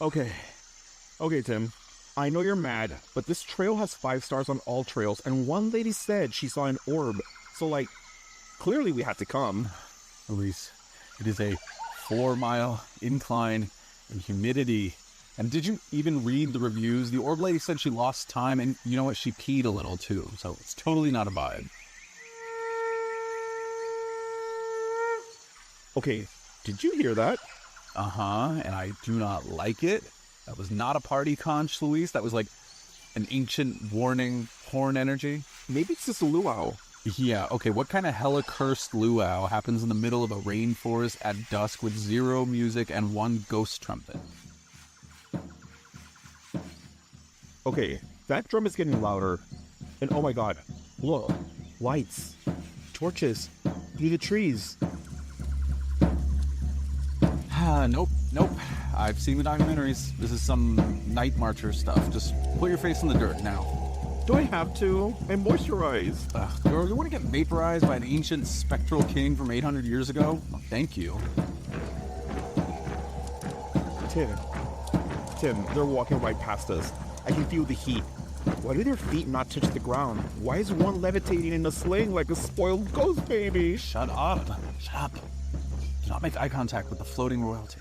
Okay. Okay, Tim. I know you're mad, but this trail has 5 stars on all trails, and one lady said she saw an orb. So, like, clearly we had to come. Luis, it is a 4-mile incline in humidity. And did you even read the reviews? The orb lady said she lost time, and you know what? She peed a little too, so it's totally not a vibe. Okay, did you hear that? And I do not like it. That was not a party conch, Luis. That was like an ancient warning horn energy. Maybe it's just a luau. Yeah, okay, what kind of hella cursed luau happens in the middle of a rainforest at dusk with 0 music and 1 ghost trumpet? Okay, that drum is getting louder. And oh my god, look, lights, torches, through the trees. Nope. I've seen the documentaries. This is some Nightmarcher stuff. Just put your face in the dirt now. Do I have to? I'm moisturized. Girl, you want to get vaporized by an ancient spectral king from 800 years ago? Well, thank you. Tim, they're walking right past us. I can feel the heat. Why do their feet not touch the ground? Why is one levitating in a sling like a spoiled ghost baby? Shut up. Do not make eye contact with the floating royalty.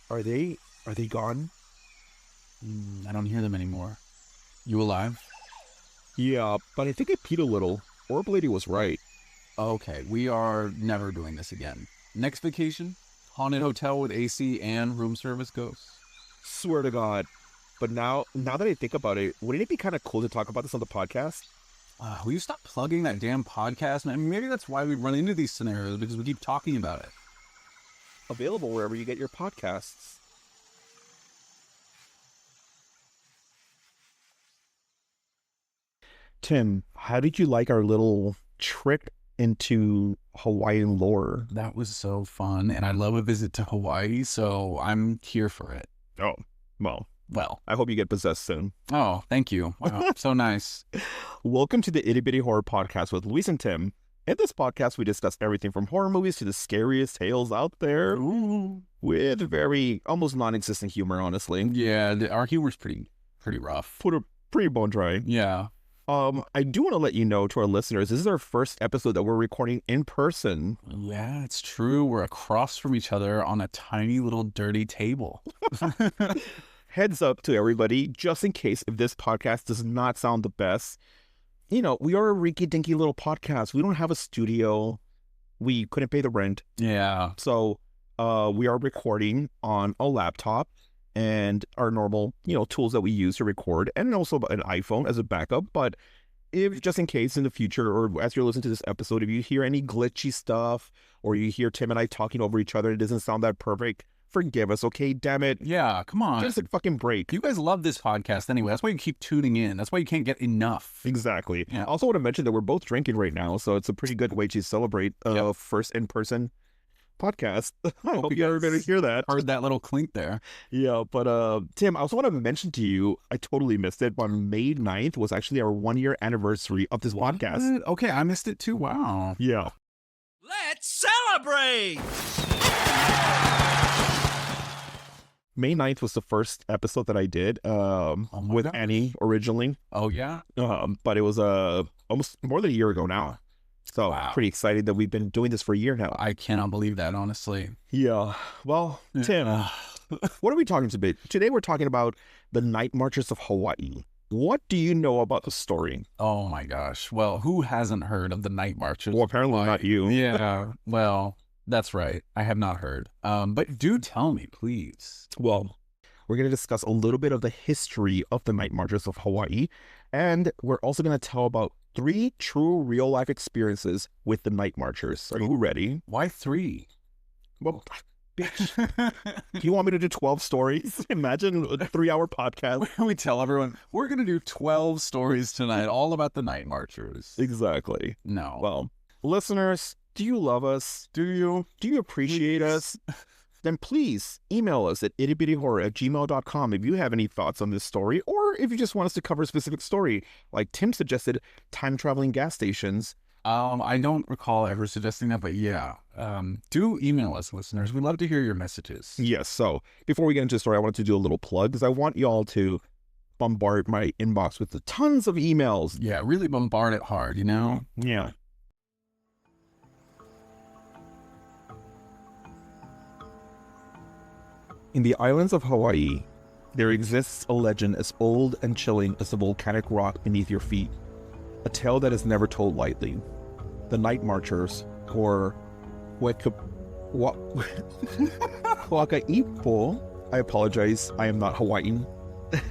Are they gone? I don't hear them anymore. You alive? Yeah, but I think I peed a little. Orb lady was right. Okay, we are never doing this again. Next vacation, haunted hotel with AC and room service ghosts. Swear to God. But now that I think about it, wouldn't it be kind of cool to talk about this on the podcast? Will you stop plugging that damn podcast, man? Maybe that's why we run into these scenarios, because we keep talking about it. Available wherever you get your podcasts. Tim, how did you like our little trip into Hawaiian lore? That was so fun, and I love a visit to Hawaii, so I'm here for it. Oh, well, I hope you get possessed soon. Oh, thank you. Wow, so nice. Welcome to the Itty Bitty Horror Podcast with Luis and Tim. In this podcast, we discuss everything from horror movies to the scariest tales out there. Ooh. With very almost non-existent humor, honestly. Yeah, our humor's pretty rough. Pretty bone dry. Yeah. I do want to let you know, to our listeners, this is our first episode that we're recording in person. Yeah, it's true. We're across from each other on a tiny little dirty table. Heads up to everybody, just in case if this podcast does not sound the best. You know, we are a rinky-dinky little podcast. We don't have a studio. We couldn't pay the rent. Yeah. So we are recording on a laptop and our normal, tools that we use to record, and also an iPhone as a backup. But if just in case in the future, or as you're listening to this episode, if you hear any glitchy stuff, or you hear Tim and I talking over each other, it doesn't sound that perfect, forgive us, okay? Damn it. Yeah, come on. Just a fucking break. You guys love this podcast anyway. That's why you keep tuning in. That's why you can't get enough. Exactly. Yeah. I also want to mention that we're both drinking right now, so it's a pretty good way to celebrate first in-person podcast. I hope you everybody hear that. Heard that little clink there. Yeah, but Tim, I also want to mention to you, I totally missed it, but on May 9th was actually our 1-year anniversary of this podcast. Okay, I missed it too. Wow. Yeah. Let's celebrate! May 9th was the first episode that I did with God. Annie originally. Oh, yeah? But it was almost more than a year ago now. So Wow. Pretty excited that we've been doing this for a year now. I cannot believe that, honestly. Yeah. Well, Tim, what are we talking about? Today we're talking about the Nightmarchers of Hawai'i. What do you know about the story? Oh, my gosh. Well, who hasn't heard of the Nightmarchers? Well, apparently not you. Yeah, well, that's right. I have not heard. But do tell me, please. Well, we're going to discuss a little bit of the history of the Nightmarchers of Hawai'i, and we're also going to tell about 3 true real-life experiences with the Nightmarchers. Are you ready? Why 3? Well, bitch, do you want me to do 12 stories? Imagine a 3-hour podcast. We tell everyone, we're going to do 12 stories tonight, all about the Nightmarchers. Exactly. No. Well, listeners, do you love us? Do you? Do you appreciate us? Then please email us at ittybittyhorror@gmail.com if you have any thoughts on this story, or if you just want us to cover a specific story. Like Tim suggested, time-traveling gas stations, I don't recall ever suggesting that, but yeah. Do email us, listeners. We'd love to hear your messages. Yes. So before we get into the story, I wanted to do a little plug because I want y'all to bombard my inbox with the tons of emails. Yeah, really bombard it hard, you know? Yeah. In the islands of Hawaii, there exists a legend as old and chilling as the volcanic rock beneath your feet. A tale that is never told lightly. The Nightmarchers, or Huakaipo. I apologize, I am not Hawaiian.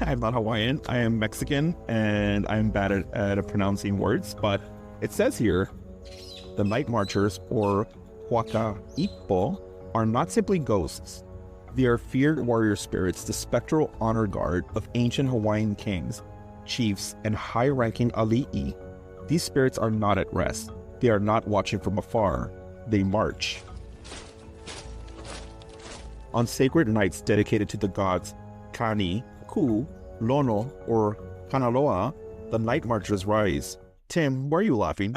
I'm not Hawaiian, I am Mexican, and I'm bad at pronouncing words, but it says here, the Nightmarchers, or Huakaipo, are not simply ghosts. They are feared warrior spirits, the spectral honor guard of ancient Hawaiian kings, chiefs, and high-ranking ali'i. These spirits are not at rest. They are not watching from afar. They march. On sacred nights dedicated to the gods Kani, Ku, Lono, or Kanaloa, the Nightmarchers rise. Tim, why are you laughing?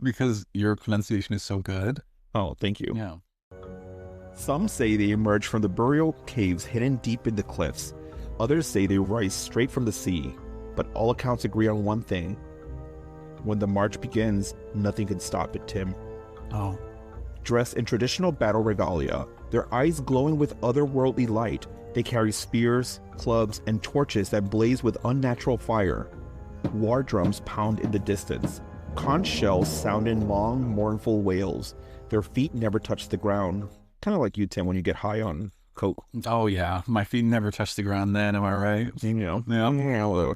Because your pronunciation is so good. Oh, thank you. Yeah. Some say they emerge from the burial caves hidden deep in the cliffs. Others say they rise straight from the sea. But all accounts agree on one thing. When the march begins, nothing can stop it, Tim. Oh. Dressed in traditional battle regalia, their eyes glowing with otherworldly light, they carry spears, clubs, and torches that blaze with unnatural fire. War drums pound in the distance. Conch shells sound in long, mournful wails. Their feet never touch the ground. Kind of like you, Tim, when you get high on coke. Oh, yeah. My feet never touch the ground then, am I right? You know. Yeah.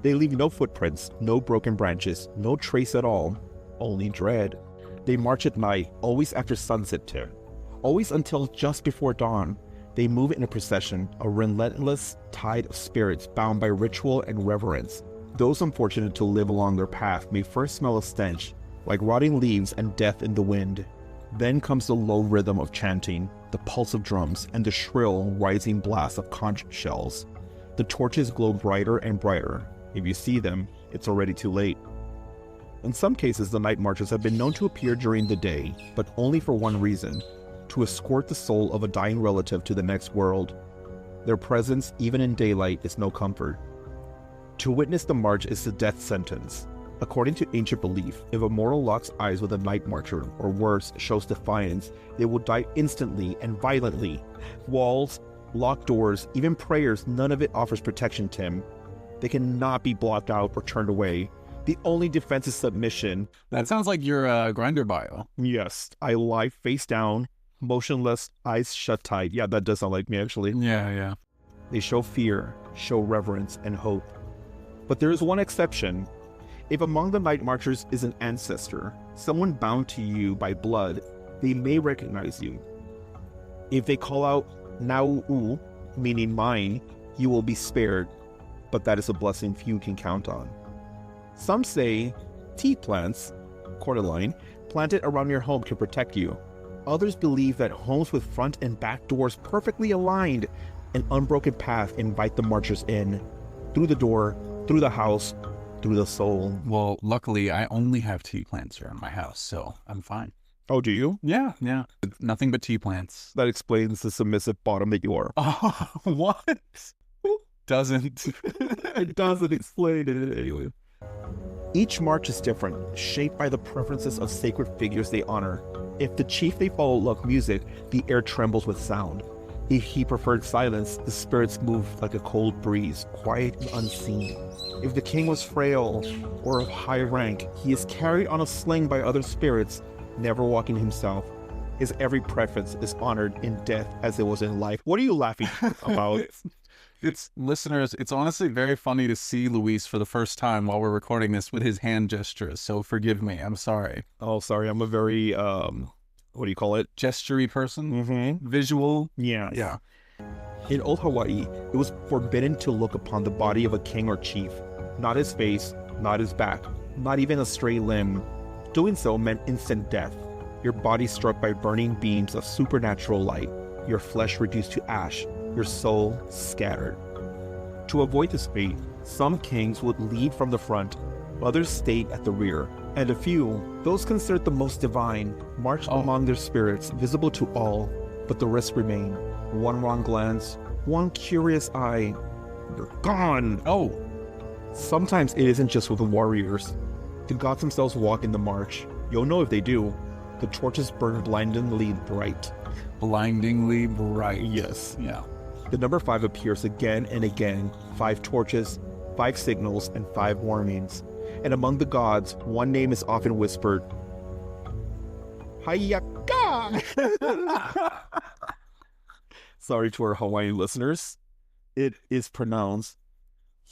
They leave no footprints, no broken branches, no trace at all. Only dread. They march at night, always after sunset, Tim. Always until just before dawn. They move in a procession, a relentless tide of spirits bound by ritual and reverence. Those unfortunate to live along their path may first smell a stench, like rotting leaves and death in the wind. Then comes the low rhythm of chanting, the pulse of drums, and the shrill, rising blast of conch shells. The torches glow brighter and brighter. If you see them, it's already too late. In some cases, the Nightmarchers have been known to appear during the day, but only for one reason: to escort the soul of a dying relative to the next world. Their presence, even in daylight, is no comfort. To witness the march is the death sentence. According to ancient belief, if a mortal locks eyes with a Nightmarcher, or worse, shows defiance, they will die instantly and violently. Walls, locked doors, even prayers, none of it offers protection, Tim. They cannot be blocked out or turned away. The only defense is submission. That sounds like your Grindr bio. Yes, I lie face down, motionless, eyes shut tight. Yeah, that does sound like me, actually. Yeah. They show fear, show reverence, and hope. But there is one exception. If among the Nightmarchers is an ancestor, someone bound to you by blood, they may recognize you. If they call out Nau'u, meaning mine, you will be spared, but that is a blessing few can count on. Some say tea plants, cordyline, planted around your home can protect you. Others believe that homes with front and back doors perfectly aligned, an unbroken path invite the marchers in, through the door, through the house, through the soul. Well, luckily, I only have tea plants around my house, so I'm fine. Oh, do you? Yeah. Nothing but tea plants. That explains the submissive bottom that you are. Oh, what? Doesn't. It doesn't explain it anyway. Each march is different, shaped by the preferences of sacred figures they honor. If the chief they follow loved music, the air trembles with sound. If he preferred silence, the spirits move like a cold breeze, quiet and unseen. If the king was frail or of high rank, he is carried on a sling by other spirits, never walking himself. His every preference is honored in death as it was in life. What are you laughing about? It's listeners, it's honestly very funny to see Luis for the first time while we're recording this with his hand gestures, so forgive me, I'm sorry. Oh, sorry, I'm a very, what do you call it? Gestury person? Mm-hmm. Visual? Yeah. In old Hawaii, it was forbidden to look upon the body of a king or chief. Not his face, not his back, not even a stray limb. Doing so meant instant death. Your body struck by burning beams of supernatural light. Your flesh reduced to ash. Your soul scattered. To avoid this fate, some kings would lead from the front, others stayed at the rear, And a few, those considered the most divine, marched among their spirits, visible to all, but the rest remain. One wrong glance, one curious eye, they're gone. Oh, Sometimes it isn't just with the warriors. The gods themselves walk in the march. You'll know if they do. The torches burn blindingly bright. blindingly bright. Yes. Yeah. The number 5 appears again and again. 5 torches, 5 signals, and 5 warnings. And among the gods, one name is often whispered. Hayaka! Sorry to our Hawaiian listeners. It is pronounced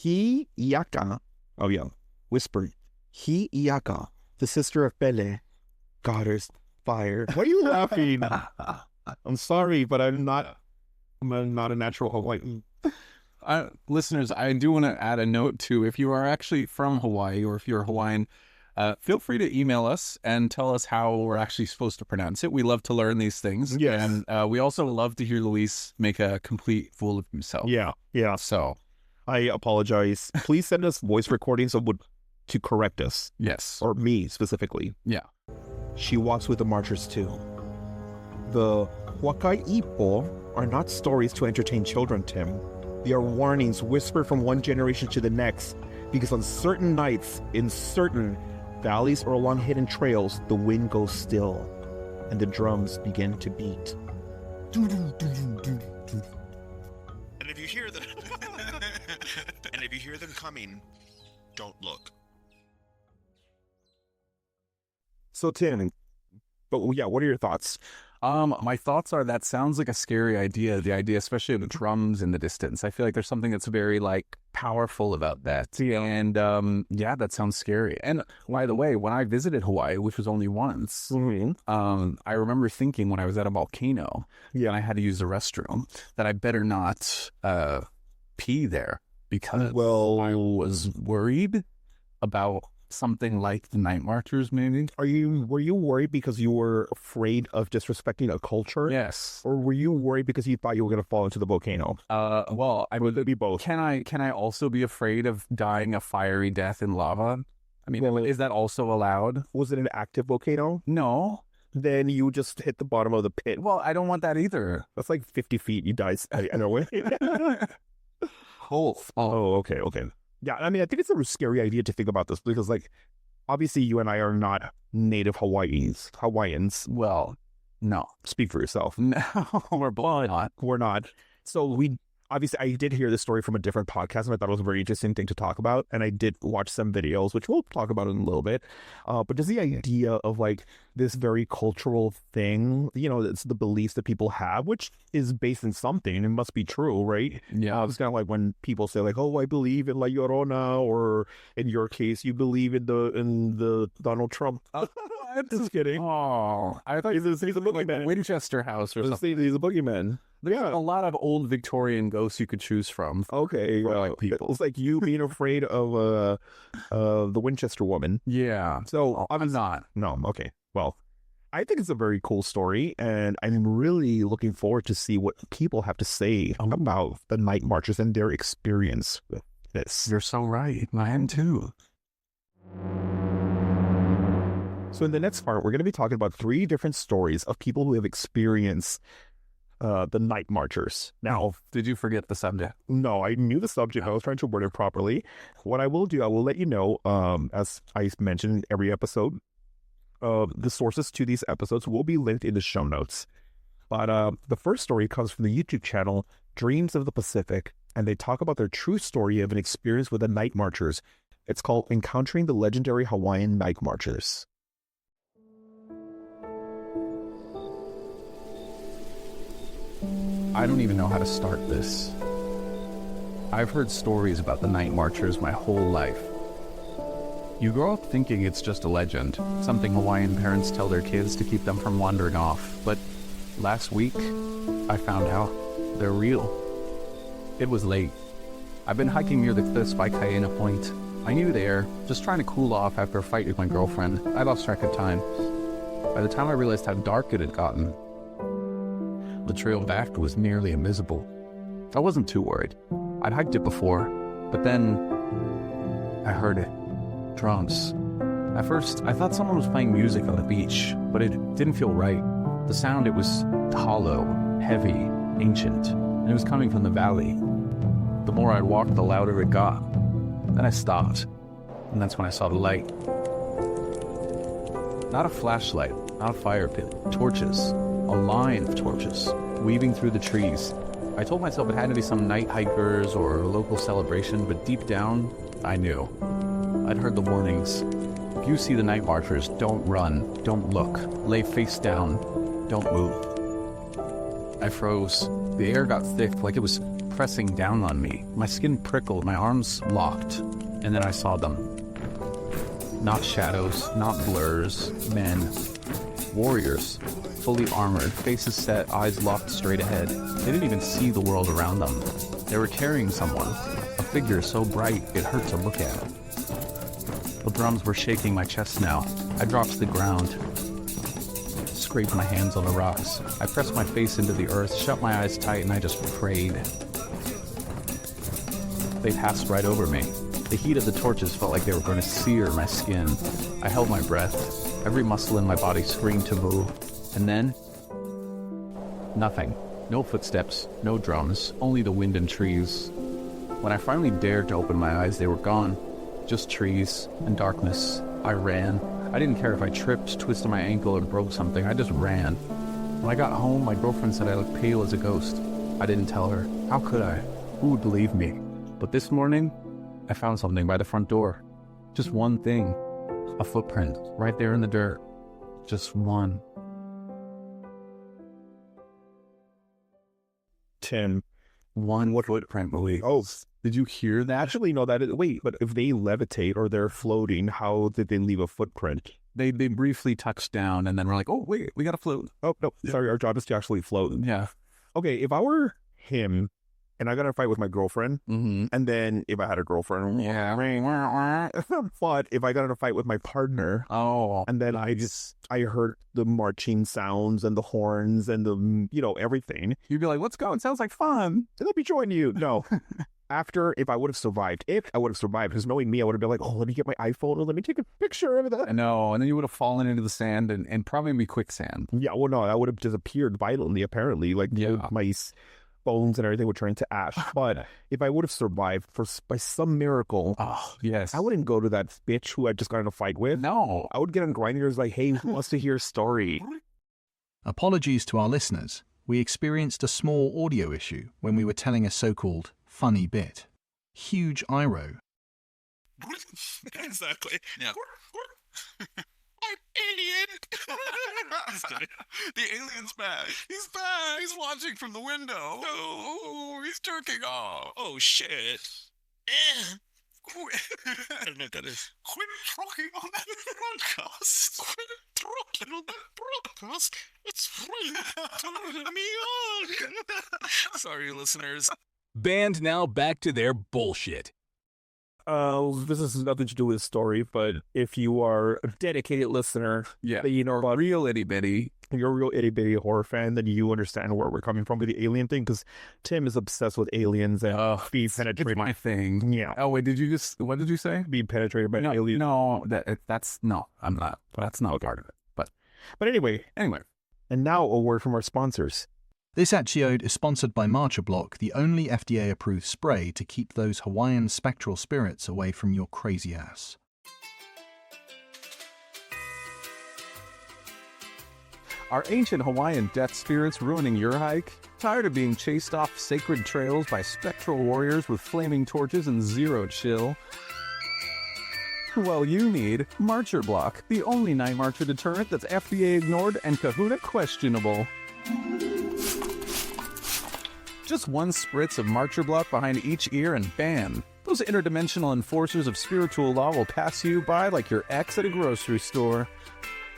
Hiyaka. Oh yeah, whispered. Hiyaka, the sister of Pele, goddess fire. Why are you laughing? I'm sorry, but I'm not a natural Hawaiian. Listeners, I do want to add a note too. If you are actually from Hawaii or if you're Hawaiian, feel free to email us and tell us how we're actually supposed to pronounce it. We love to learn these things. Yes. And we also love to hear Luis make a complete fool of himself. Yeah. So, I apologize. Please send us voice recordings to correct us, yes. or me specifically. Yeah. She walks with the marchers too. The Wakai'ipo are not stories to entertain children, Tim. They are warnings whispered from one generation to the next, because on certain nights, in certain valleys or along hidden trails, the wind goes still, and the drums begin to beat. And if you hear them coming, don't look. So Tim, but yeah, what are your thoughts? My thoughts are that sounds like a scary idea. The idea, especially of the drums in the distance. I feel like there's something that's very powerful about that. Yeah. And yeah, that sounds scary. And by the way, when I visited Hawaii, which was only once, I remember thinking when I was at a volcano and I had to use the restroom that I better not pee there because I was worried about something like the Nightmarchers, maybe. Were you worried because you were afraid of disrespecting a culture? Yes. Or were you worried because you thought you were going to fall into the volcano? Well, I would be both. Can I also be afraid of dying a fiery death in lava? I mean, is that also allowed? Was it an active volcano? No. Then you just hit the bottom of the pit. Well, I don't want that either. That's like 50 feet. You die. I know. Oh, okay. Yeah, I mean, I think it's a scary idea to think about this because, obviously you and I are not native Hawaiians. Well, no. Speak for yourself. No, we're not. We're not. So obviously, I did hear this story from a different podcast, and I thought it was a very interesting thing to talk about. And I did watch some videos, which we'll talk about in a little bit. But just the idea of this very cultural thing, it's the beliefs that people have, which is based in something. It must be true, right? Yeah. It's kind of like when people say oh, I believe in La Llorona, or in your case, you believe in the Donald Trump. I'm just kidding. Oh, I thought he's a boogeyman. Winchester House or something. He's a boogeyman. Yeah, a lot of old Victorian ghosts you could choose from. Okay, well, people. It's like you being afraid of the Winchester woman. Yeah. So I'm not. No. Okay. Well, I think it's a very cool story, and I'm really looking forward to see what people have to say about the Nightmarchers and their experience with this. You're so right. I am too. So in the next part, we're going to be talking about 3 different stories of people who have experienced the Nightmarchers. Now, did you forget the subject? No, I knew the subject. I was trying to word it properly. What I will do, I will let you know, as I mentioned in every episode, the sources to these episodes will be linked in the show notes. But the first story comes from the YouTube channel Dreams of the Pacific, and they talk about their true story of an experience with the Nightmarchers. It's called Encountering the Legendary Hawaiian Nightmarchers. I don't even know how to start this. I've heard stories about the Nightmarchers my whole life. You grow up thinking it's just a legend, something Hawaiian parents tell their kids to keep them from wandering off. But last week, I found out they're real. It was late. I've been hiking near the cliffs by Kaena Point. I knew there, just trying to cool off after a fight with my girlfriend. I lost track of time. By the time I realized how dark it had gotten, the trail back was nearly invisible. I wasn't too worried. I'd hiked it before, but then I heard it. Drums. At first, I thought someone was playing music on the beach, but it didn't feel right. The sound, it was hollow, heavy, ancient, and it was coming from the valley. The more I walked, the louder it got. Then I stopped, and that's when I saw the light. Not a flashlight, not a fire pit, torches. A line of torches, weaving through the trees. I told myself it had to be some night hikers or a local celebration, but deep down, I knew. I'd heard the warnings. If you see the Nightmarchers, don't run, don't look, lay face down, don't move. I froze. The air got thick, like it was pressing down on me. My skin prickled, my arms locked, and then I saw them. Not shadows, not blurs, men. Warriors, fully armored, faces set, eyes locked straight ahead. They didn't even see the world around them. They were carrying someone, a figure so bright it hurt to look at. The drums were shaking my chest now. I dropped to the ground, scraped my hands on the rocks. I pressed my face into the earth, shut my eyes tight, and I just prayed. They passed right over me. The heat of the torches felt like they were going to sear my skin. I held my breath. Every muscle in my body screamed to move. And then, nothing. No footsteps, no drums, only the wind and trees. When I finally dared to open my eyes, they were gone. Just trees and darkness. I ran. I didn't care if I tripped, twisted my ankle, or broke something. I just ran. When I got home, my girlfriend said I looked pale as a ghost. I didn't tell her. How could I? Who would believe me? But this morning, I found something by the front door. Just one thing. A footprint, right there in the dirt. Just one. Tim, One footprint, Malik. oh, Did you hear that? actually, no, wait, but if they levitate or they're floating, how did they leave a footprint? They briefly touched down and then we're like, oh, wait, we got to float. Oh, no, sorry, our job is to actually float. Yeah. Okay, if I were him and I got in a fight with my girlfriend, Mm-hmm. and then if I had a girlfriend, Yeah. but if I got in a fight with my partner, Oh. and then I heard the marching sounds and the horns and the, everything, You'd be like, let's go. It sounds like fun. let me join you. No. If I would have survived, because knowing me, I would have been like, oh, let me get my iPhone and let me take a picture of that. I know. And then you would have fallen into the sand and probably be quicksand. Yeah, well, no, I would have disappeared violently, apparently. Like, Yeah. my bones and everything would turn to ash. But if I would have survived by some miracle, Oh, yes. I wouldn't go to that bitch who I just got in a fight with. No. I would get on Grinders like, hey, who wants to hear a story? Apologies to our listeners. We experienced a small audio issue when we were telling a so-called funny bit. Huge eye roll. Exactly. Yeah. I'm alien. The alien's back. He's back. He's watching from the window. Oh, he's jerking off. Oh, shit. I don't know what that is. Quit talking on that broadcast. Quit talking on that broadcast. It's free. Turn me on. Sorry, listeners. Band now back to their bullshit. This has nothing to do with the story, but if you are a dedicated listener, Yeah. but Real itty bitty. you're a real itty-bitty horror fan, then you understand where we're coming from with the alien thing, because Tim is obsessed with aliens and being It's penetrated. my thing. Yeah, Oh, wait, what did you say? being penetrated by aliens. No, I'm not. That's not part of it. But anyway, Anyway. and now a word from our sponsors. This episode is sponsored by Marcher Block, the only FDA-approved spray to keep those Hawaiian spectral spirits away from your crazy ass. Are ancient Hawaiian death spirits ruining your hike? Tired of being chased off sacred trails by spectral warriors with flaming torches and zero chill? Well, you need Marcher Block, the only night marcher deterrent that's FDA ignored and kahuna questionable. Just one spritz of Marcher Block behind each ear and bam! Those interdimensional enforcers of spiritual law will pass you by like your ex at a grocery store.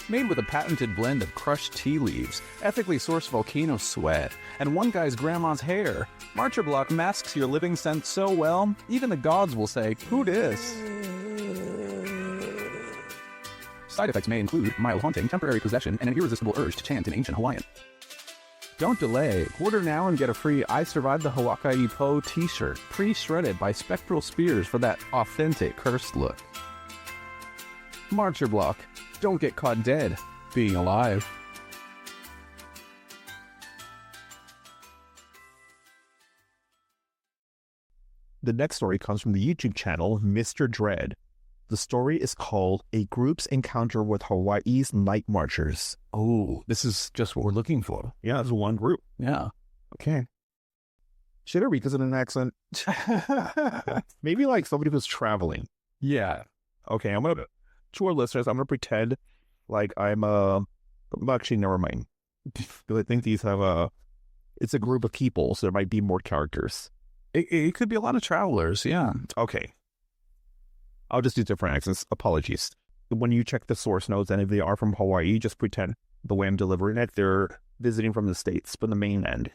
Made with a patented blend of crushed tea leaves, ethically sourced volcano sweat, and one guy's grandma's hair, Marcher Block masks your living scent so well, even the gods will say, "Who dis?" Side effects may include mild haunting, temporary possession, and an irresistible urge to chant in ancient Hawaiian. Don't delay. Order now and get a free I Survived the Hawaii Po t-shirt, pre-shredded by spectral spears for that authentic cursed look. March your block. Don't get caught dead being alive. The next story comes from the YouTube channel Mr. Dread. The story is called A Group's Encounter with Hawaii's Nightmarchers. Oh, this is just what we're looking for. Yeah, it's one group. Yeah. Okay. Should I read this in an accent? Maybe like somebody who's traveling. Yeah. Okay, to our listeners, I'm going to pretend like actually, never mind. Because I think these have it's a group of people, so there might be more characters. It could be a lot of travelers, yeah. Okay. I'll just do different accents. Apologies. When you check the source notes, and if they are from Hawaii, just pretend the way I'm delivering it, they're visiting from the States, from the mainland.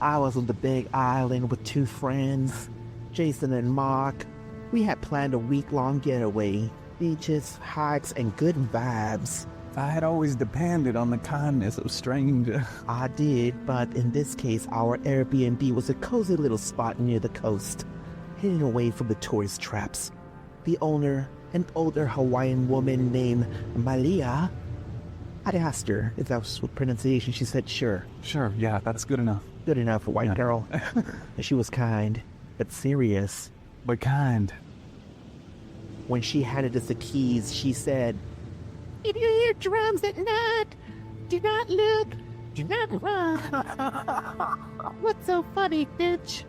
I was on the big island with 2 friends, Jason and Mark. We had planned a week-long getaway, beaches, hikes, and good vibes. I had always depended on the kindness of strangers. I did, but in this case, our Airbnb was a cozy little spot near the coast, hidden away from the tourist traps. The owner, an older Hawaiian woman named Malia. I'd asked her if that was pronunciation. She said sure. Sure, yeah, that's good enough. Good enough for white girl. And she was kind, but serious. But kind. When she handed us the keys, she said, "If you hear drums at night, do not look, do not run." What's so funny, bitch?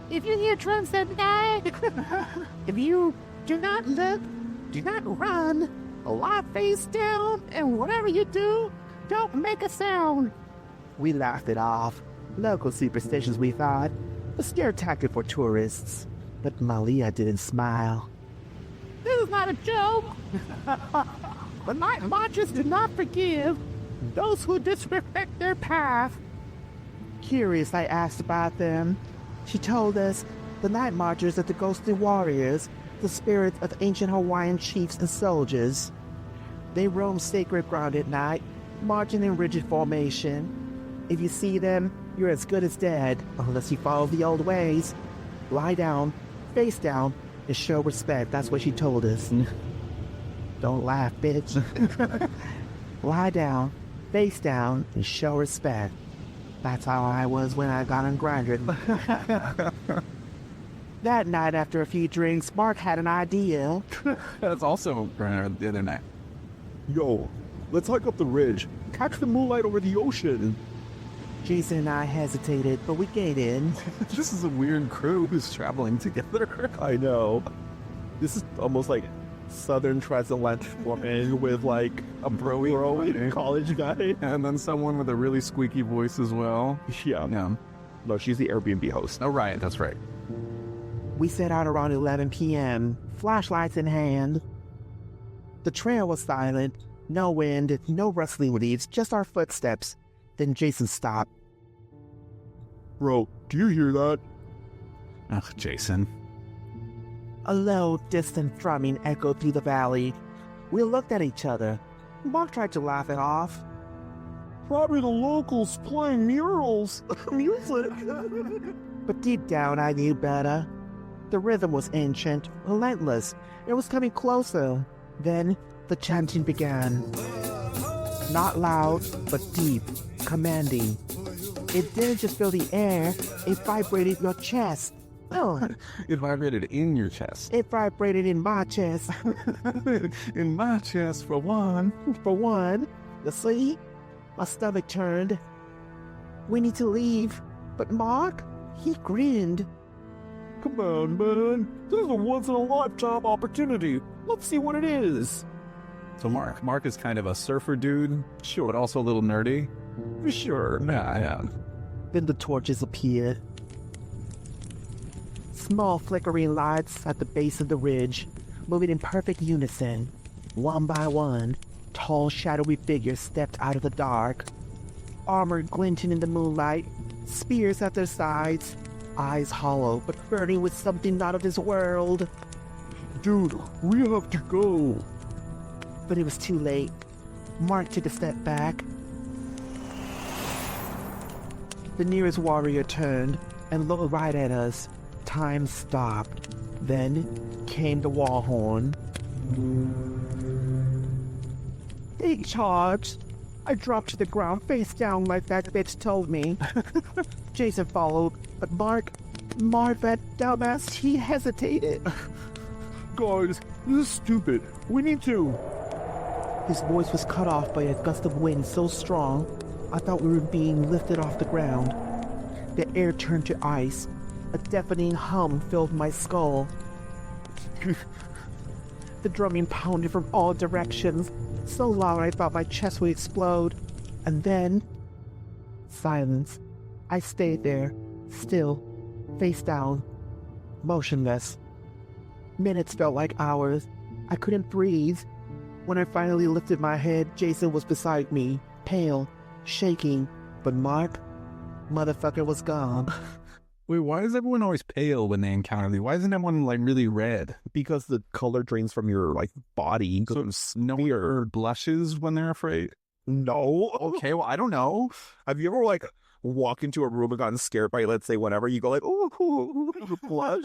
If you hear drums at night, if you do not look, do not run, lie face down, and whatever you do, don't make a sound. We laughed it off. Local superstitions, we thought, a scare tactic for tourists. But Malia didn't smile. This is not a joke. The Nightmarchers do not forgive those who disrespect their path. Curious, I asked about them. She told us the Nightmarchers are the ghostly warriors, the spirits of ancient Hawaiian chiefs and soldiers. They roam sacred ground at night, marching in rigid formation. If you see them, you're as good as dead, unless you follow the old ways. Lie down, face down, and show respect. That's what she told us. Don't laugh, bitch. Lie down, face down, and show respect. That's how I was when I got on Grindr. That night, after a few drinks, Mark had an idea. That's also Grindr the other night. Yo, let's hike up the ridge. Catch the moonlight over the ocean. Jason and I hesitated, but we gave in. This is a weird crew who's traveling together. I know. This is almost like Southern transatlantic woman with like a bro college guy. And then someone with a really squeaky voice as well. Yeah. Yeah. No, she's the Airbnb host. Oh, right. That's right. We set out around 11 p.m., flashlights in hand. The trail was silent, no wind, no rustling leaves, just our footsteps. Then Jason stopped. Bro, do you hear that? Ugh, Jason. A low, distant thrumming echoed through the valley. We looked at each other. Mark tried to laugh it off. Probably the locals playing murals. Music. But deep down, I knew better. The rhythm was ancient, relentless. It was coming closer. Then the chanting began. Not loud, but deep, commanding. It didn't just fill the air, it vibrated your chest. Oh, It vibrated in your chest. it vibrated in my chest. In my chest, for one. For one, you see, my stomach turned. We need to leave. But Mark, he grinned. Come on, man. This is a once-in-a-lifetime opportunity. Let's see what it is. So Mark is kind of a surfer dude, Sure. but also a little nerdy. For sure. Yeah. Then the torches appeared. Small flickering lights at the base of the ridge, moving in perfect unison. One by one, tall shadowy figures stepped out of the dark. Armor glinting in the moonlight, spears at their sides, eyes hollow but burning with something not of this world. Dude, we have to go. But it was too late. Mark took a step back. The nearest warrior turned, and looked right at us. Time stopped. Then came the wall horn. Big charge. I dropped to the ground face down like that bitch told me. Jason followed, but Mark, that dumbass, he hesitated. Guys, this is stupid. We need to. His voice was cut off by a gust of wind so strong, I thought we were being lifted off the ground. The air turned to ice. A deafening hum filled my skull. The drumming pounded from all directions, so loud I thought my chest would explode. And then, silence. I stayed there, still, face down, motionless. Minutes felt like hours. I couldn't breathe. When I finally lifted my head, Jason was beside me, pale, shaking, but Mark, motherfucker, was gone. Wait, why is everyone always pale when they encounter me? Why isn't everyone like really red? Because the color drains from your body. So no one blushes when they're afraid? No. Okay, well, I don't know. Have you ever walk into a room and gotten scared by, let's say, whatever? You go ooh, blush.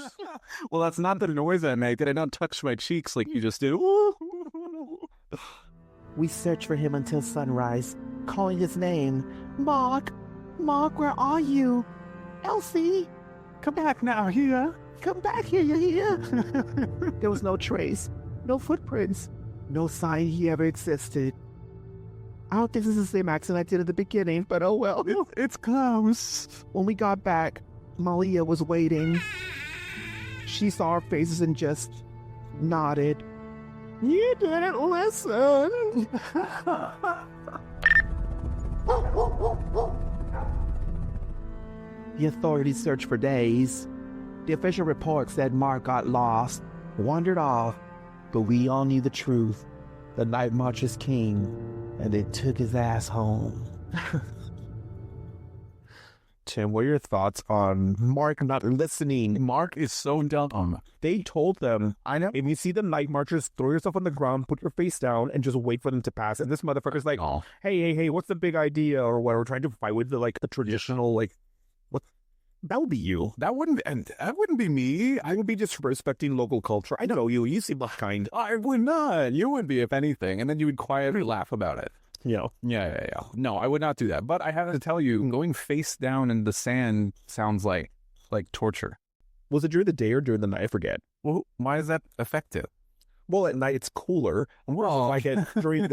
Well, that's not the noise I make. Did I not touch my cheeks like you just did? We searched for him until sunrise, calling his name. Mark, where are you? Elsie, come back now, here. Come back here, you hear? There was no trace, no footprints, no sign he ever existed. I don't think this is the same accent I did at the beginning, but oh well. It's close. When we got back, Malia was waiting. She saw our faces and just nodded. You didn't listen. The authorities searched for days. The official report said Mark got lost, wandered off, but we all knew the truth. The Nightmarchers came, and they took his ass home. Tim, what are your thoughts on Mark not listening? Mark is so dumb. They told them, I know. if you see the Nightmarchers, throw yourself on the ground, put your face down, and just wait for them to pass. And this motherfucker's like, Oh. hey, what's the big idea? Or what? We're trying to fight with the traditional, what? That would be you. That wouldn't be me. I would be disrespecting local culture. I know you. You seem kind. I would not. You would be, if anything. And then you would quietly laugh about it. Yeah. Yeah. No, I would not do that. But I have to tell you, going face down in the sand sounds like torture. Was it during the day or during the night? I forget. Well, why is that effective? Well, at night it's cooler. Well, During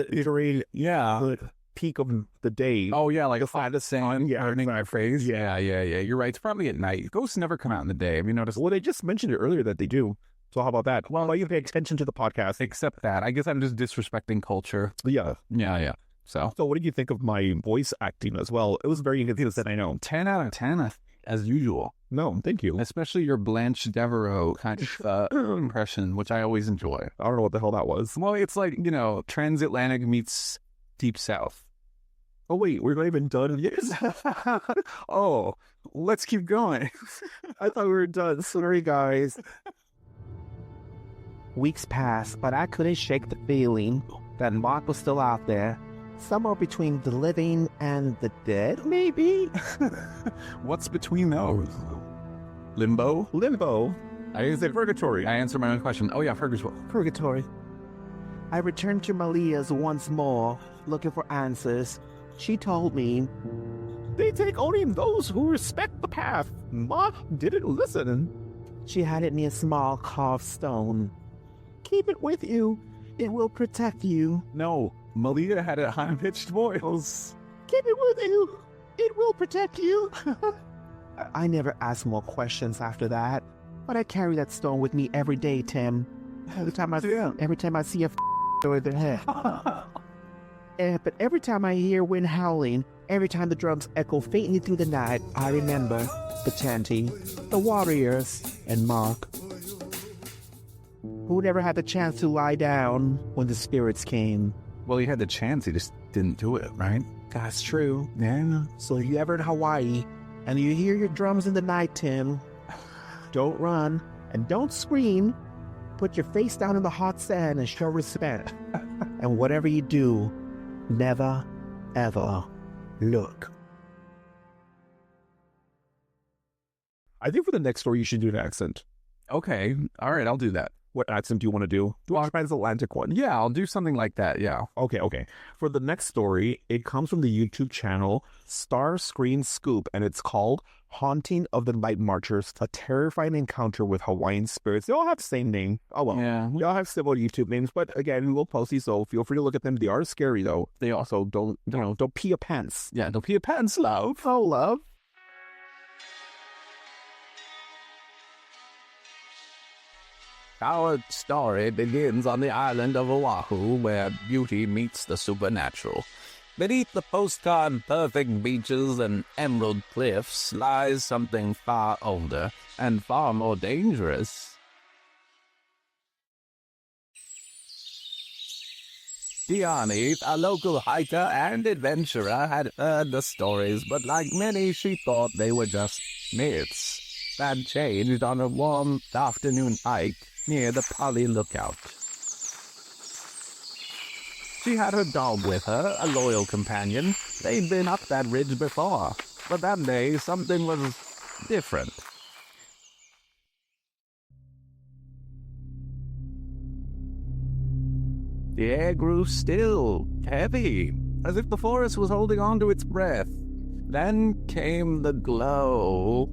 yeah. the peak of the day. Oh, yeah, like a flat of sand burning my face. Yeah. Yeah. You're right. It's probably at night. Ghosts never come out in the day. Have you noticed? Well, they just mentioned it earlier that they do. So how about that? Well, you pay attention to the podcast. Except that. I guess I'm just disrespecting culture. Yeah. Yeah. So what did you think of my voice acting as well? It was very inconsistent, I know. 10 out of 10, as usual. No, thank you. Especially your Blanche Devereaux kind of impression, which I always enjoy. I don't know what the hell that was. Well, it's like, transatlantic meets Deep South. Oh, wait, we're not even done yet? Oh, let's keep going. I thought we were done. Sorry, guys. Weeks passed, but I couldn't shake the feeling that Mark was still out there. Somewhere between the living and the dead, maybe? What's between those? Limbo? Limbo? I didn't say purgatory. I answered my own question. Oh, yeah, Purgatory. I returned to Malia's once more, looking for answers. She told me, they take only those who respect the path. Mark didn't listen. She handed me a small carved stone. Keep it with you. It will protect you. No, Malia had a high-pitched voice. Keep it with you. It will protect you. I never asked more questions after that, but I carry that stone with me every day, Tim. Every time I see a over their head. But every time I hear wind howling, every time the drums echo faintly through the night, I remember the chanting, the warriors, and Mark, who never had the chance to lie down when the spirits came. Well, he had the chance, he just didn't do it, right? That's true. Yeah. So if you're ever in Hawaii and you hear your drums in the night, Tim, don't run and don't scream. Put your face down in the hot sand and show respect. And whatever you do, never, ever look. I think for the next story, you should do an accent. Okay. All right. I'll do that. What accent do you want to do? Do a transatlantic one. Yeah, I'll do something like that. Yeah. Okay. For the next story, it comes from the YouTube channel Star Screen Scoop, and it's called Haunting of the Nightmarchers, a terrifying encounter with Hawaiian spirits. They all have the same name. Oh, well. Yeah. They all have similar YouTube names, but again, we'll post these, so feel free to look at them. They are scary, though. They also don't pee your pants. Yeah, don't pee your pants, love. Oh, love. Our story begins on the island of Oahu, where beauty meets the supernatural. Beneath the postcard-perfect beaches and emerald cliffs lies something far older and far more dangerous. Kiani, a local hiker and adventurer, had heard the stories, but like many, she thought they were just myths. That changed on a warm afternoon hike near the Pali Lookout. She had her dog with her, a loyal companion. They'd been up that ridge before, but that day something was different. The air grew still, heavy, as if the forest was holding on to its breath. Then came the glow.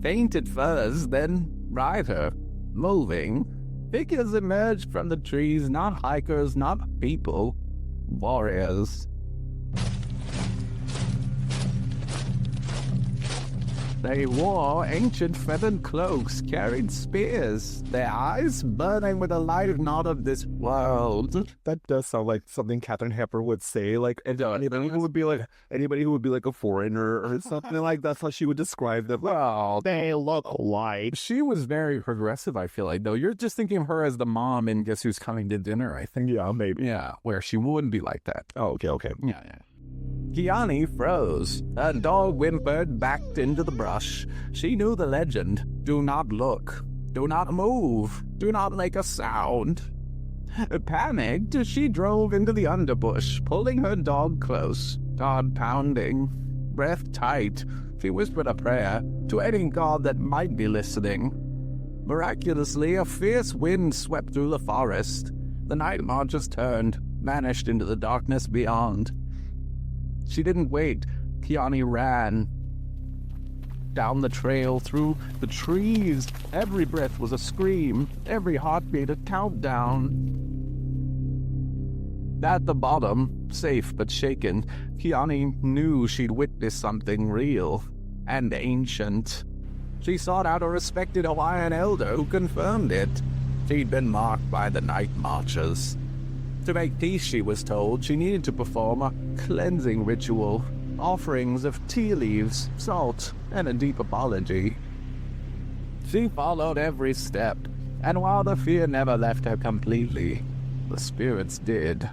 Faint at first, then brighter, moving. Figures emerged from the trees, not hikers, not people, warriors. They wore ancient feathered cloaks, carried spears, their eyes burning with the light not of this world. That does sound like something Katharine Hepburn would say. Like anybody who would be like a foreigner or something like that's how she would describe them. Well, They look like. she was very progressive, I feel like, though. You're just thinking of her as the mom in Guess Who's Coming to Dinner, I think. Yeah, maybe. Yeah, where she wouldn't be like that. Oh, okay. Yeah. Kiani froze. Her dog whimpered, backed into the brush. She knew the legend. Do not look. Do not move. Do not make a sound. Panicked, she drove into the underbush, pulling her dog close, heart pounding. Breath tight, she whispered a prayer to any god that might be listening. Miraculously, a fierce wind swept through the forest. The Nightmarchers turned, vanished into the darkness beyond. She didn't wait. Kiani ran. Down the trail, through the trees. Every breath was a scream. Every heartbeat a countdown. At the bottom, safe but shaken, Kiani knew she'd witnessed something real and ancient. She sought out a respected Hawaiian elder who confirmed it. She'd been marked by the Nightmarchers. To make peace, she was told, she needed to perform a cleansing ritual, offerings of tea leaves, salt, and a deep apology. She followed every step, and while the fear never left her completely, the spirits did.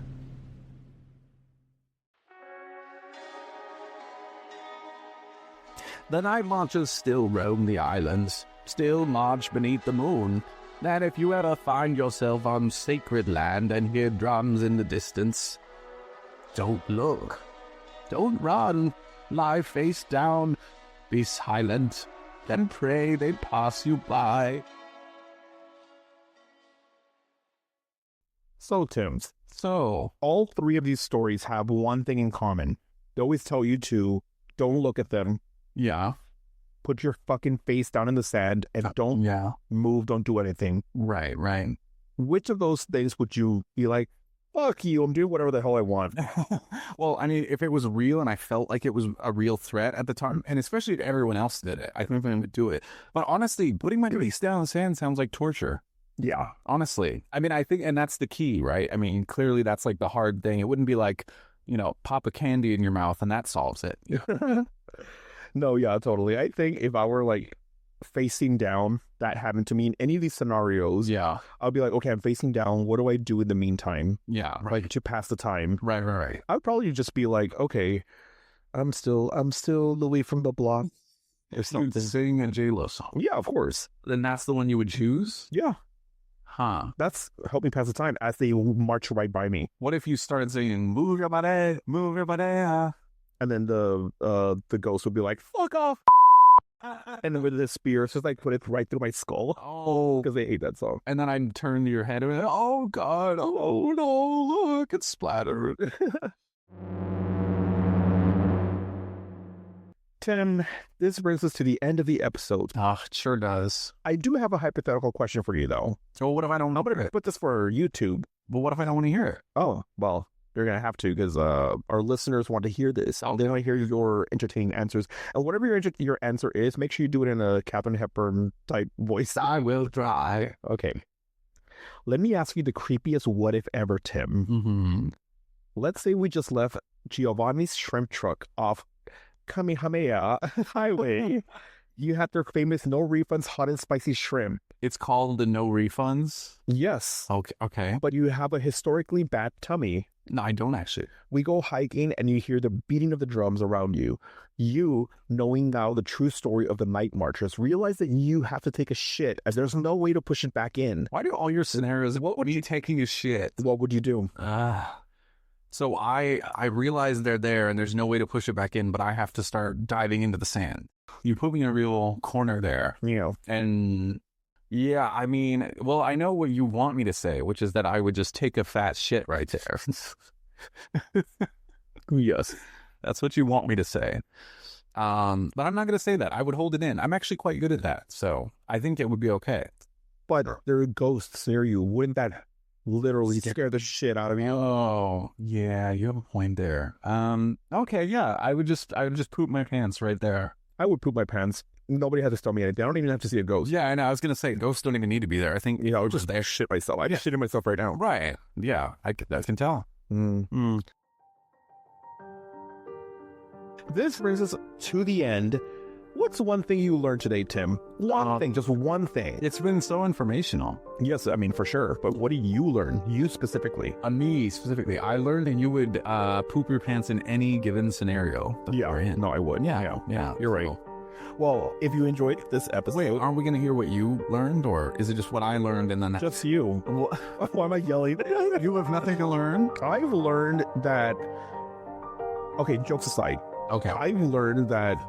The Nightmarchers still roam the islands, still march beneath the moon, that if you ever find yourself on sacred land and hear drums in the distance, don't look, don't run, lie face down, be silent, and pray they pass you by. So, Tims, So, all three of these stories have one thing in common. They always tell you to don't look at them, yeah, put your fucking face down in the sand, and don't yeah, move, don't do anything. right. Which of those things would you be like, fuck you, I'm doing whatever the hell I want? Well, I mean, if it was real and I felt like it was a real threat at the time, and especially if everyone else did it, I think I would do it. But honestly, putting my face down in the sand sounds like torture. Yeah. Honestly. I mean, I think, and that's the key, right? I mean, clearly that's like the hard thing. It wouldn't be like, pop a candy in your mouth and that solves it. No, yeah, totally. I think if I were like facing down, that happened to me in any of these scenarios, Yeah. I'll be like, okay, I'm facing down. What do I do in the meantime? Yeah. Like to pass the time. Right. I'd probably just be like, okay, I'm still Louis from the block. Or You'd something. sing a J-Lo song. Yeah, of course. Then that's the one you would choose? Yeah. Huh. That's help me pass the time as they march right by me. What if you started singing, move your body, And then the ghost would be like, fuck off. And with the spear, it's just like put it right through my skull. Oh. Because they hate that song. And then I'd turn to your head and oh God, oh no, look, it's splattered. Tim, this brings us to the end of the episode. It sure does. I do have a hypothetical question for you, though. So what if I don't know I'm going to put this for YouTube. But what if I don't want to hear it? Oh, well, you're going to have to because our listeners want to hear this. They want to hear your entertaining answers. And whatever your answer is, make sure you do it in a Katharine Hepburn type voice. I will try. Okay. Let me ask you the creepiest what if ever, Tim. Mm-hmm. Let's say we just left Giovanni's shrimp truck off Kamehameha Highway. You had their famous no refunds hot and spicy shrimp. It's called the no refunds? Yes. Okay. But you have a historically bad tummy. No, I don't actually. We go hiking and you hear the beating of the drums around you. You, knowing now the true story of the Nightmarchers, realize that you have to take a shit as there's no way to push it back in. Why do all your scenarios, what would you taking a shit? What would you do? So I realize they're there and there's no way to push it back in, but I have to start diving into the sand. You put me in a real corner there. Yeah. And yeah, I mean, well, I know what you want me to say, which is that I would just take a fat shit right there. Yes. That's what you want me to say. But I'm not going to say that. I would hold it in. I'm actually quite good at that. So I think it would be okay. But there are ghosts near you. Wouldn't that literally scare the shit out of you? Oh, yeah, you have a point there. Okay, yeah, I would just poop my pants right there. I would poop my pants. Nobody has to tell me anything. I don't even have to see a ghost. Yeah, I know. I was going to say, ghosts don't even need to be there. I think, I would just shit myself. I just shit in myself right now. Right. Yeah, I can tell. This brings us to the end. What's one thing you learned today, Tim? One thing, just one thing. It's been so informational. Yes, I mean, for sure. But what did you learn? You specifically. Me specifically. I learned that you would poop your pants in any given scenario that you're in. No, I would. Yeah. You're right. Well, if you enjoyed this episode... Wait, aren't we going to hear what you learned? Or is it just what I learned and then... Just you. Why am I yelling? You have nothing to learn? I've learned that... Okay, jokes aside. Okay. I've learned that,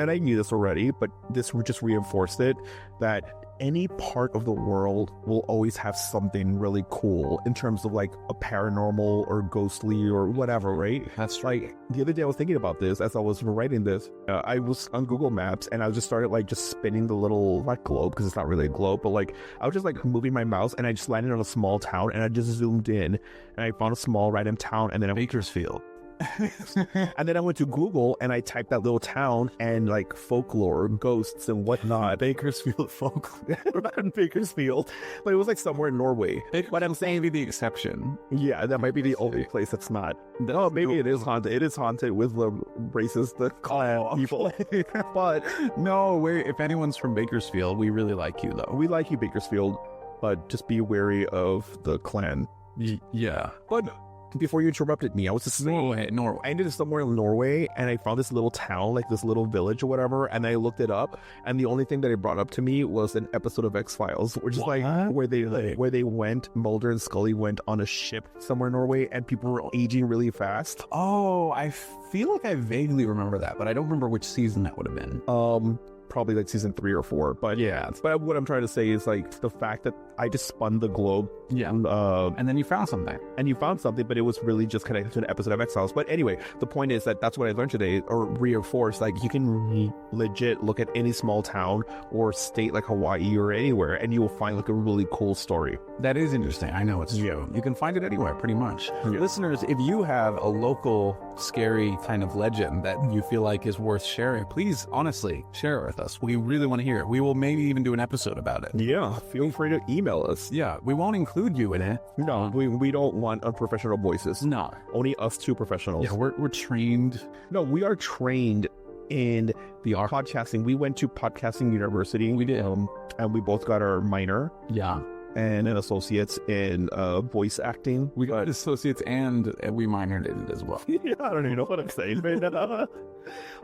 and I knew this already, but this just reinforced it, that any part of the world will always have something really cool in terms of like a paranormal or ghostly or whatever, right? That's like the other day I was thinking about this as I was writing this. I was on Google Maps and I just started like just spinning the little, not globe because it's not really a globe, but like I was just like moving my mouse and I just landed on a small town and I just zoomed in and I found a small random town and then Bakersfield. And then I went to Google and I typed that little town and like folklore, ghosts and whatnot. Bakersfield folklore. Bakersfield. But it was like somewhere in Norway. But I'm saying be the exception. Yeah, that might be the only place that's not. Oh, maybe it is haunted. It is haunted with the racist, the clan people. But no, if anyone's from Bakersfield, we really like you though. We like you, Bakersfield, but just be wary of the clan. Yeah. But before you interrupted me, I was just Norway. I ended somewhere in Norway and I found this little town, like this little village or whatever, and I looked it up and the only thing that it brought up to me was an episode of X-Files, which is like where they went, Mulder and Scully went on a ship somewhere in Norway and people were aging really fast. Oh, I feel like I vaguely remember that, but I don't remember which season that would have been. Probably like season 3 or 4, but yeah. But what I'm trying to say is like the fact that I just spun the globe. Yeah. And then you found something. But it was really just connected to an episode of X-Files. But anyway, the point is that that's what I learned today, or reinforced. Like you can legit look at any small town or state like Hawaii or anywhere, and you will find like a really cool story. That is interesting. I know it's true. You can find it anywhere, pretty much. Yeah. Listeners, if you have a local scary kind of legend that you feel like is worth sharing, please, honestly, share it with us. We really want to hear it. We will maybe even do an episode about it. Yeah, feel free to email us. Yeah, we won't include you in it. No, we don't want unprofessional voices. No. Only us two professionals. Yeah, we're trained. No, we are trained in the podcasting. We went to podcasting university. We did. And we both got our minor. Yeah. And an associate's in voice acting. We got associates and we minored in it as well. Yeah, I don't even know what I'm saying, man.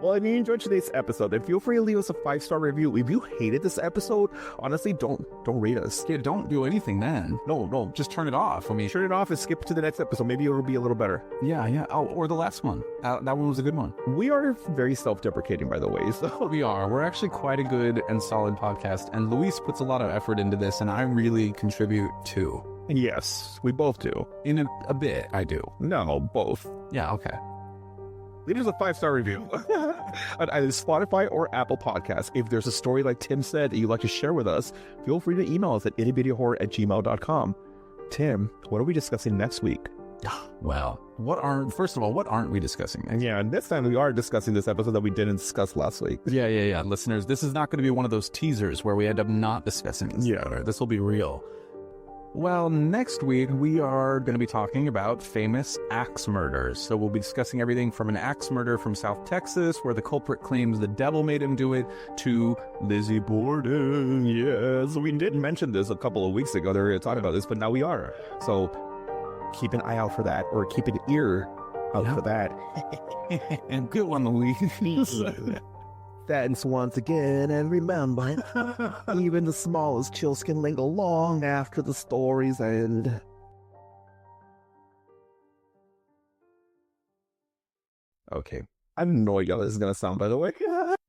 Well, if you enjoyed today's episode, then feel free to leave us a 5-star review. If you hated this episode, honestly, don't rate us. Yeah, don't do anything then. No, Just turn it off. I mean, turn it off and skip to the next episode. Maybe it'll be a little better. yeah. Oh, or the last one. That one was a good one. We are very self-deprecating, by the way. So We are. We're actually quite a good and solid podcast. And Luis puts a lot of effort into this, and I really contribute too. yes, we both do. In a bit, I do. No, both. Yeah, okay. Leave us a 5-star review on either Spotify or Apple Podcasts. If there's a story like Tim said that you'd like to share with us, feel free to email us at ittybittyhorror@gmail.com. Tim, what are we discussing next week? Well, first of all, what aren't we discussing next? Yeah, and this time we are discussing this episode that we didn't discuss last week. Yeah. Listeners, this is not going to be one of those teasers where we end up not discussing this. Yeah. This will be real. Well, next week we are going to be talking about famous axe murders. So we'll be discussing everything from an axe murder from South Texas, where the culprit claims the devil made him do it, to Lizzie Borden. Yes, we did mention this a couple of weeks ago. They were talking about this, but now we are. So keep an eye out for that, or keep an ear out for that. And good one, Louise. Thanks once again, and remember, even the smallest chills can linger long after the story's end. Okay. I have no idea how this is going to sound, by the way.